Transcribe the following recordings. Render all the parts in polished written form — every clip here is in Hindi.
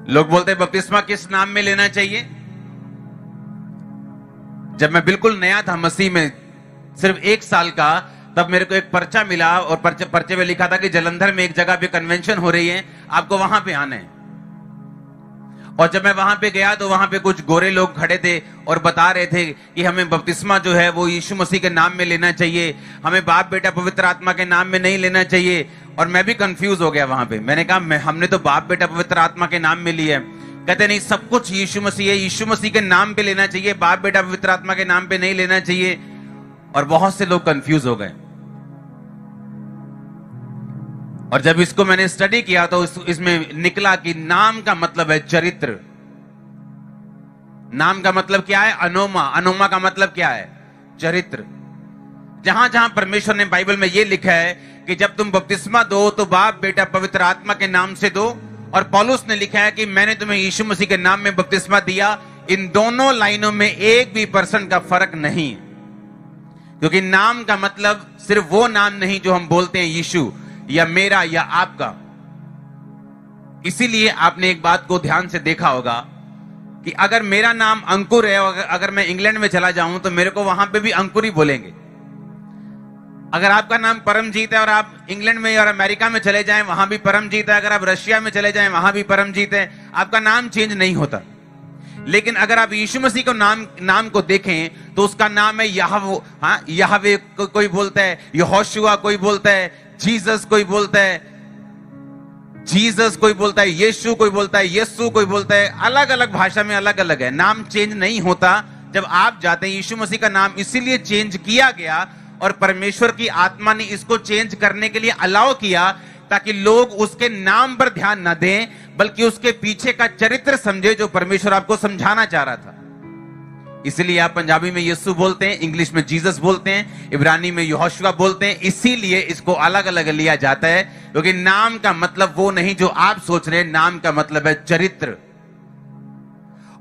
लोग बोलते हैं बपतिस्मा किस नाम में लेना चाहिए। जब मैं बिल्कुल नया था मसीह में, सिर्फ 1 साल का, तब मेरे को एक पर्चा मिला और पर्चे में लिखा था कि जालंधर में एक जगह पे कन्वेंशन हो रही है, आपको वहां पे आना है। और जब मैं वहां पे गया तो वहां पे कुछ गोरे लोग खड़े थे और बता रहे थे कि हमें बपतिस्मा जो है वो यीशु मसीह के नाम में लेना चाहिए, हमें बाप बेटा पवित्र आत्मा के नाम में नहीं लेना चाहिए। और मैं भी कंफ्यूज हो गया वहां पे। मैंने कहा हमने तो बाप बेटा पवित्र आत्मा के नाम में लिया है। कहते नहीं, सब कुछ यीशु मसीह है, यीशु मसीह के नाम पे लेना चाहिए, बाप बेटा पवित्र आत्मा के नाम पे नहीं लेना चाहिए। और बहुत से लोग कंफ्यूज हो गए। और जब इसको मैंने स्टडी किया तो इसमें निकला कि नाम का मतलब है चरित्र। नाम का मतलब क्या है? अनोमा। अनोमा का मतलब क्या है? चरित्र। जहां जहां परमेश्वर ने बाइबल में यह लिखा है कि जब तुम बपतिस्मा दो तो बाप बेटा पवित्र आत्मा के नाम से दो, और पौलुस ने लिखा है कि मैंने तुम्हें यीशु मसीह के नाम में बपतिस्मा दिया, इन दोनों लाइनों में एक भी % का फर्क नहीं है। क्योंकि नाम का मतलब सिर्फ वो नाम नहीं जो हम बोलते हैं यीशु या मेरा या आपका। इसीलिए आपने एक बात को ध्यान से देखा होगा कि अगर मेरा नाम अंकुर है, अगर मैं इंग्लैंड में चला जाऊं तो मेरे को वहां पे भी अंकुर ही बोलेंगे। अगर आपका नाम परमजीत है और आप इंग्लैंड में और अमेरिका में चले जाएं वहां भी परमजीत है, अगर आप रशिया में चले जाएं वहां भी परमजीत है, आपका नाम चेंज नहीं होता। लेकिन अगर आप यीशु मसीह को नाम को देखें तो उसका नाम है यहवे कोई बोलता है, यहोशुआ कोई बोलता है, जीसस कोई बोलता है, जीसस कोई बोलता है, यीशु कोई बोलता है, यीशु कोई बोलता है। अलग अलग भाषा में अलग अलग है, नाम चेंज नहीं होता जब आप जाते हैं। यीशु मसीह का नाम इसीलिए चेंज किया गया और परमेश्वर की आत्मा ने इसको चेंज करने के लिए अलाउ किया ताकि लोग उसके नाम पर ध्यान न दें बल्कि उसके पीछे का चरित्र समझे जो परमेश्वर आपको समझाना चाह रहा था। इसलिए आप पंजाबी में यीशु बोलते हैं, इंग्लिश में जीसस बोलते हैं, इब्रानी में यहोशुआ बोलते हैं। इसीलिए इसको अलग अलग लिया जाता है क्योंकि नाम का मतलब वो नहीं जो आप सोच रहे हैं, नाम का मतलब है चरित्र।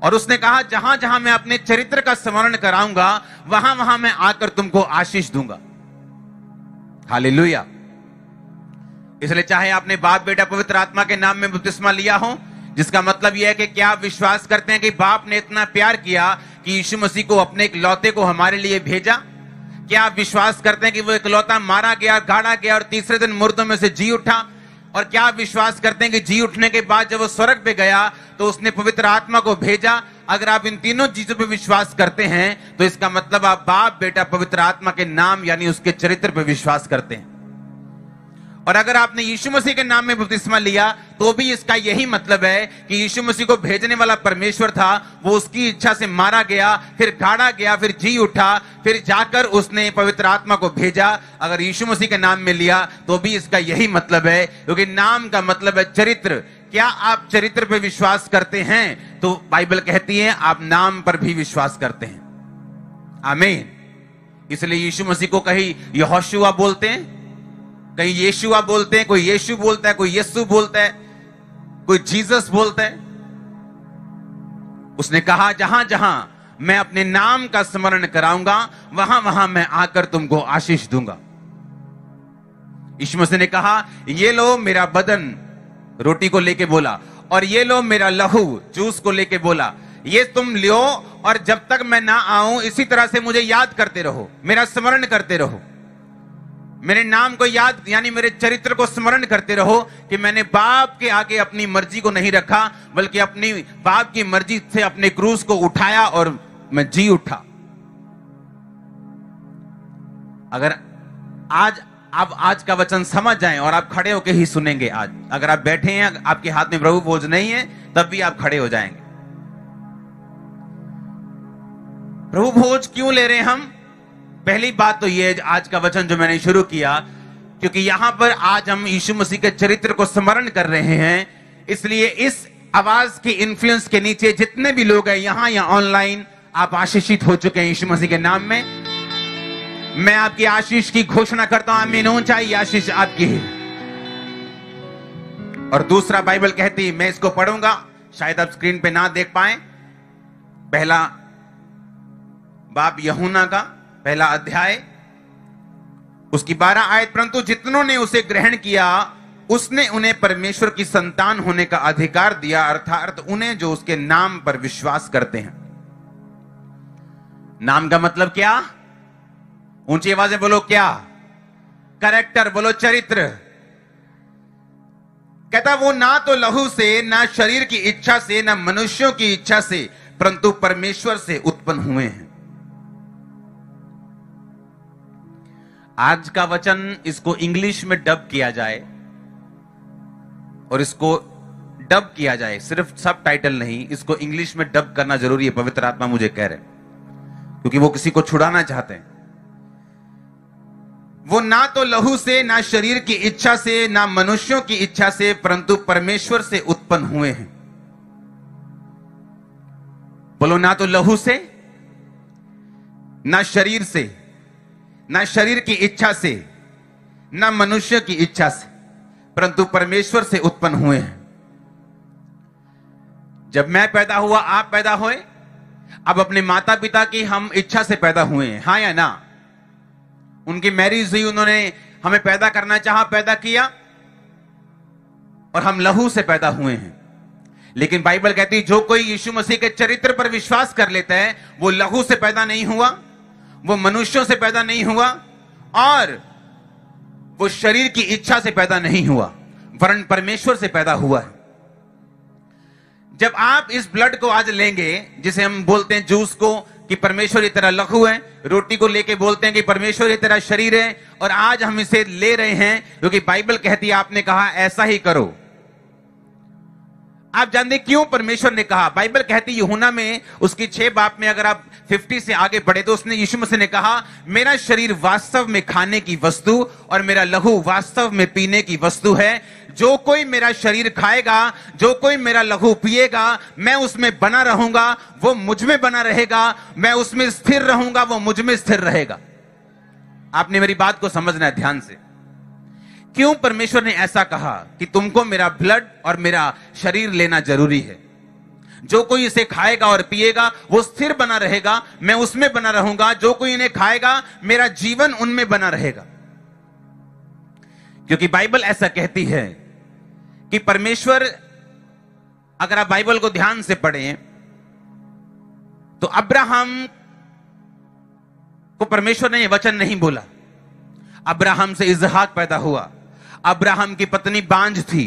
और उसने कहा जहां जहां मैं अपने चरित्र का स्मरण कराऊंगा वहां वहां मैं आकर तुमको आशीष दूंगा। हालेलुया। इसलिए चाहे आपने बाप बेटा पवित्र आत्मा के नाम में बपतिस्मा लिया हो, जिसका मतलब यह है कि क्या आप विश्वास करते हैं कि बाप ने इतना प्यार किया कि यीशु मसीह को अपने इकलौते को हमारे लिए भेजा? क्या आप विश्वास करते हैं कि वो इकलौता मारा गया, गाड़ा गया और तीसरे दिन मुर्दों में से जी उठा? और क्या आप विश्वास करते हैं कि जी उठने के बाद जब वो स्वर्ग पे गया तो उसने पवित्र आत्मा को भेजा? अगर आप इन तीनों चीजों पे विश्वास करते हैं तो इसका मतलब आप बाप बेटा पवित्र आत्मा के नाम यानी उसके चरित्र पे विश्वास करते हैं। और अगर आपने यीशु मसीह के नाम में बपतिस्मा लिया तो भी इसका यही मतलब है कि यीशु मसीह को भेजने वाला परमेश्वर था, वो उसकी इच्छा से मारा गया, फिर गाड़ा गया, फिर जी उठा, फिर जाकर उसने पवित्र आत्मा को भेजा। अगर यीशु मसीह के नाम में लिया तो भी इसका यही मतलब है, क्योंकि नाम का मतलब है चरित्र। क्या आप चरित्र पे विश्वास करते हैं? तो बाइबल कहती है आप नाम पर भी विश्वास करते हैं। आमीन। इसलिए यीशु मसीह को कहीं यहोशुआ बोलते हैं, कहीं यीशुआ बोलते हैं, कोई यीशु बोलता है, कोई यीशु बोलता है, कोई जीसस बोलता है। उसने कहा जहां जहां मैं अपने नाम का स्मरण कराऊंगा वहां वहां मैं आकर तुमको आशीष दूंगा। यीशु मसीह ने कहा ये लो मेरा बदन, रोटी को लेके बोला, और ये लो मेरा लहू, जूस को लेके बोला, ये तुम लियो और जब तक मैं ना आऊं इसी तरह से मुझे याद करते रहो, मेरा स्मरण करते रहो, मेरे नाम को याद यानी मेरे चरित्र को स्मरण करते रहो कि मैंने बाप के आगे अपनी मर्जी को नहीं रखा बल्कि अपनी बाप की मर्जी से अपने क्रूस को उठाया और मैं जी उठा। अगर आज का वचन समझ जाएं और आप खड़े होकर ही सुनेंगे। आज अगर आप बैठे हैं, आपके हाथ में प्रभु भोज नहीं है, तब भी आप खड़े हो जाएंगे। प्रभु भोज क्यों ले रहे हैं हम? पहली बात तो ये आज का वचन जो मैंने शुरू किया, क्योंकि यहां पर आज हम यीशु मसीह के चरित्र को स्मरण कर रहे हैं। इसलिए इस आवाज के इन्फ्लुएंस के नीचे जितने भी लोग हैं यहां या ऑनलाइन, आप आशीषित हो चुके हैं यीशु मसीह के नाम में। मैं आपकी आशीष की घोषणा करता हूं। आमीन। ऊंचाई आशीष आपकी है। और दूसरा बाइबल कहती, मैं इसको पढ़ूंगा, शायद आप स्क्रीन पे ना देख पाए। पहला बाब यूहन्ना का पहला अध्याय, उसकी 12 आयत, परंतु जितनों ने उसे ग्रहण किया उसने उन्हें परमेश्वर की संतान होने का अधिकार दिया, अर्थात उन्हें जो उसके नाम पर विश्वास करते हैं। नाम का मतलब क्या? ऊंची आवाज़ में बोलो क्या? कैरेक्टर, बोलो चरित्र। कहता वो ना तो लहू से, ना शरीर की इच्छा से, ना मनुष्यों की इच्छा से, परंतु परमेश्वर से उत्पन्न हुए हैं। आज का वचन, इसको इंग्लिश में डब किया जाए और इसको डब किया जाए, सिर्फ सब टाइटल नहीं, इसको इंग्लिश में डब करना जरूरी है। पवित्र आत्मा मुझे कह रहे, क्योंकि वो किसी को छुड़ाना चाहते हैं। वो ना तो लहू से, ना शरीर की इच्छा से, ना मनुष्यों की इच्छा से, परंतु परमेश्वर से उत्पन्न हुए हैं। बोलो, ना तो लहू से, ना शरीर से, ना शरीर की इच्छा से, ना मनुष्य की इच्छा से, परंतु परमेश्वर से उत्पन्न हुए हैं। जब मैं पैदा हुआ, आप पैदा हुए, अब अपने माता पिता की हम इच्छा से पैदा हुए हैं, हाँ या ना? उनकी मैरिज हुई, उन्होंने हमें पैदा करना चाहा, पैदा किया, और हम लहू से पैदा हुए हैं। लेकिन बाइबल कहती है जो कोई यीशु मसीह के चरित्र पर विश्वास कर लेता है, वो लहू से पैदा नहीं हुआ, वो मनुष्यों से पैदा नहीं हुआ, और वो शरीर की इच्छा से पैदा नहीं हुआ, वरन परमेश्वर से पैदा हुआ है। जब आप इस ब्लड को आज लेंगे, जिसे हम बोलते हैं जूस को कि परमेश्वर ये तेरा लहू है, रोटी को लेके बोलते हैं कि परमेश्वर ये तेरा शरीर है, और आज हम इसे ले रहे हैं क्योंकि बाइबल कहती है, आपने कहा ऐसा ही करो। आप जानते क्यों परमेश्वर ने कहा? बाइबल कहती है यूहन्ना में उसकी 6 बाब में, अगर आप 50 से आगे बढ़े तो उसने, यीशु मसीह ने कहा, मेरा शरीर वास्तव में खाने की वस्तु और मेरा लहू वास्तव में पीने की वस्तु है। जो कोई मेरा शरीर खाएगा, जो कोई मेरा लहू पिएगा, मैं उसमें बना रहूंगा, वो मुझ में बना रहेगा, मैं उसमें स्थिर रहूंगा, वो मुझ में स्थिर रहेगा। आपने मेरी बात को समझना है ध्यान से। क्यों परमेश्वर ने ऐसा कहा कि तुमको मेरा ब्लड और मेरा शरीर लेना जरूरी है? जो कोई इसे खाएगा और पिएगा वो स्थिर बना रहेगा, मैं उसमें बना रहूंगा। जो कोई इन्हें खाएगा, मेरा जीवन उनमें बना रहेगा। क्योंकि बाइबल ऐसा कहती है कि परमेश्वर, अगर आप बाइबल को ध्यान से पढ़ें तो अब्राहम को परमेश्वर ने यह वचन नहीं बोला। अब्राहम से इसहाक पैदा हुआ। अब्राहम की पत्नी बांझ थी,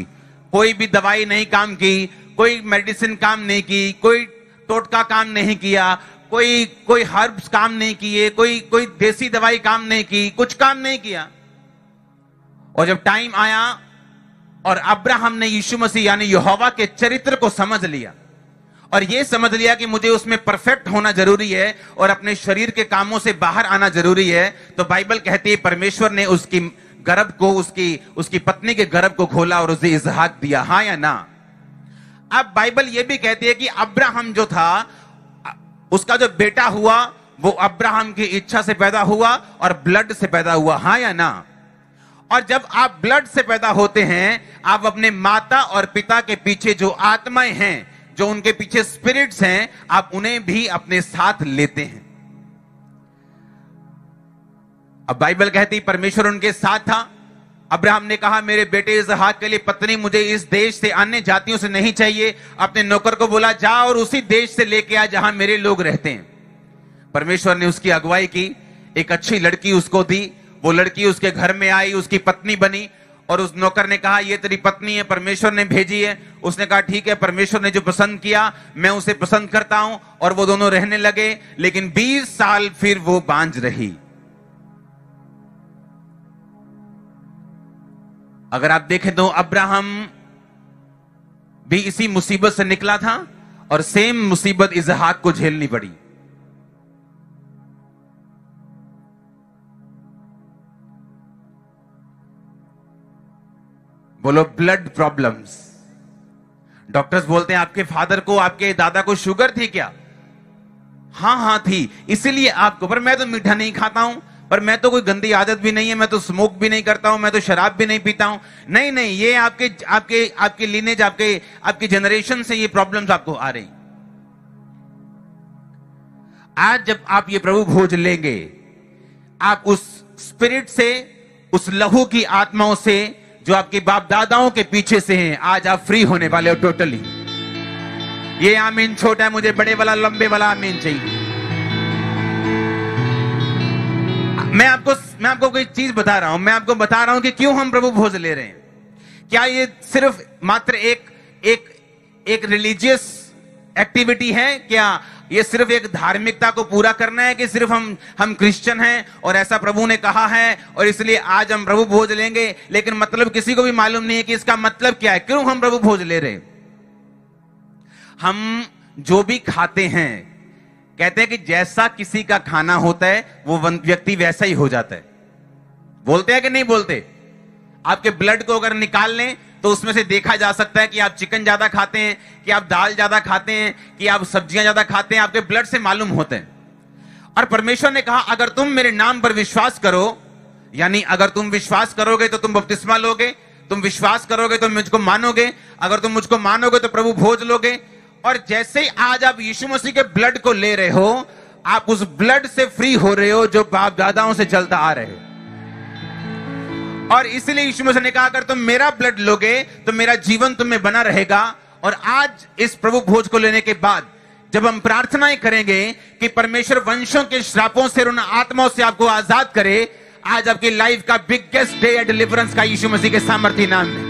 कोई भी दवाई नहीं काम की, कोई मेडिसिन काम नहीं की, कोई टोटका काम नहीं किया, कोई हर्ब्स काम नहीं किए, कोई देसी दवाई काम नहीं की, कुछ काम नहीं किया। और जब टाइम आया और अब्राहम ने यीशु मसीह यानी यहोवा के चरित्र को समझ लिया और यह समझ लिया कि मुझे उसमें परफेक्ट होना जरूरी है और अपने शरीर के कामों से बाहर आना जरूरी है, तो बाइबल कहती है परमेश्वर ने उसकी गर्भ को, उसकी पत्नी के गर्भ को खोला और उसे इसहाक दिया, हाँ या ना? अब बाइबल यह भी कहती है कि अब्राहम जो था, उसका जो बेटा हुआ वो अब्राहम की इच्छा से पैदा हुआ और ब्लड से पैदा हुआ, हाँ या ना? और जब आप ब्लड से पैदा होते हैं, आप अपने माता और पिता के पीछे जो आत्माएं हैं, जो उनके पीछे स्पिरिट्स हैं, आप उन्हें भी अपने साथ लेते हैं। अब बाइबल कहती परमेश्वर उनके साथ था। अब्राहम ने कहा मेरे बेटे इसहाक के लिए पत्नी मुझे इस देश से, अन्य जातियों से नहीं चाहिए। अपने नौकर को बोला जा और उसी देश से लेके आ जहां मेरे लोग रहते हैं। परमेश्वर ने उसकी अगुवाई की, एक अच्छी लड़की उसको दी, वो लड़की उसके घर में आई, उसकी पत्नी बनी। और उस नौकर ने कहा ये तेरी पत्नी है, परमेश्वर ने भेजी है। उसने कहा ठीक है, परमेश्वर ने जो पसंद किया मैं उसे पसंद करता हूं। और वो दोनों रहने लगे, लेकिन 20 साल फिर वो बांझ रही। अगर आप देखें तो अब्राहम भी इसी मुसीबत से निकला था और सेम मुसीबत इसहाक को झेलनी पड़ी। बोलो ब्लड प्रॉब्लम्स। डॉक्टर्स बोलते हैं आपके फादर को, आपके दादा को शुगर थी क्या? हाँ थी, इसीलिए आपको। पर मैं तो मीठा नहीं खाता हूं, पर मैं तो कोई गंदी आदत भी नहीं है, मैं तो स्मोक भी नहीं करता हूं, मैं तो शराब भी नहीं पीता हूं। नहीं, ये आपके लीनेज, आपकी जनरेशन से ये प्रॉब्लम्स आपको आ रही। आज जब आप ये प्रभु भोज लेंगे, आप उस स्पिरिट से, उस लहू की आत्माओं से जो आपके बाप दादाओं के पीछे से हैं, आज आप फ्री होने वाले हो टोटली। ये आमीन छोटा है, मुझे बड़े वाला लंबे वाला आमीन चाहिए। मैं आपको कोई चीज बता रहा हूं, मैं आपको बता रहा हूं कि क्यों हम प्रभु भोज ले रहे हैं। क्या ये सिर्फ मात्र एक रिलीजियस एक्टिविटी है? क्या ये सिर्फ एक धार्मिकता को पूरा करना है कि सिर्फ हम क्रिश्चियन हैं और ऐसा प्रभु ने कहा है और इसलिए आज हम प्रभु भोज लेंगे, लेकिन मतलब किसी को भी मालूम नहीं है कि इसका मतलब क्या है, क्यों हम प्रभु भोज ले रहे हैं। हम जो भी खाते हैं, कहते हैं कि जैसा किसी का खाना होता है वो व्यक्ति वैसा ही हो जाता है। बोलते हैं कि नहीं बोलते? आपके ब्लड को अगर निकाल लें तो उसमें से देखा जा सकता है कि आप चिकन ज्यादा खाते हैं, कि आप दाल ज्यादा खाते हैं, कि आप सब्जियां ज्यादा खाते हैं, आपके ब्लड से मालूम होते हैं। और परमेश्वर ने कहा अगर तुम मेरे नाम पर विश्वास करो, यानी अगर तुम विश्वास करोगे तो तुम बपतिस्मा लोगे, तुम विश्वास करोगे तो मुझको मानोगे, अगर तुम मुझको मानोगे तो प्रभु भोज लोगे। और जैसे ही आज आप यीशु मसीह के ब्लड को ले रहे हो, आप उस ब्लड से फ्री हो रहे हो जो बाप दादाओं से चलता आ रहे हो। और इसलिए यीशु मसीह ने कहा अगर तुम मेरा ब्लड लोगे तो मेरा जीवन तुम में बना रहेगा। और आज इस प्रभु भोज को लेने के बाद जब हम प्रार्थनाएं करेंगे कि परमेश्वर वंशों के श्रापों से और उन आत्माओं से आपको आजाद करे, आज आपकी लाइफ का बिगेस्ट डे डिलीवरेंस का यीशु मसीह के सामर्थ्य नाम में।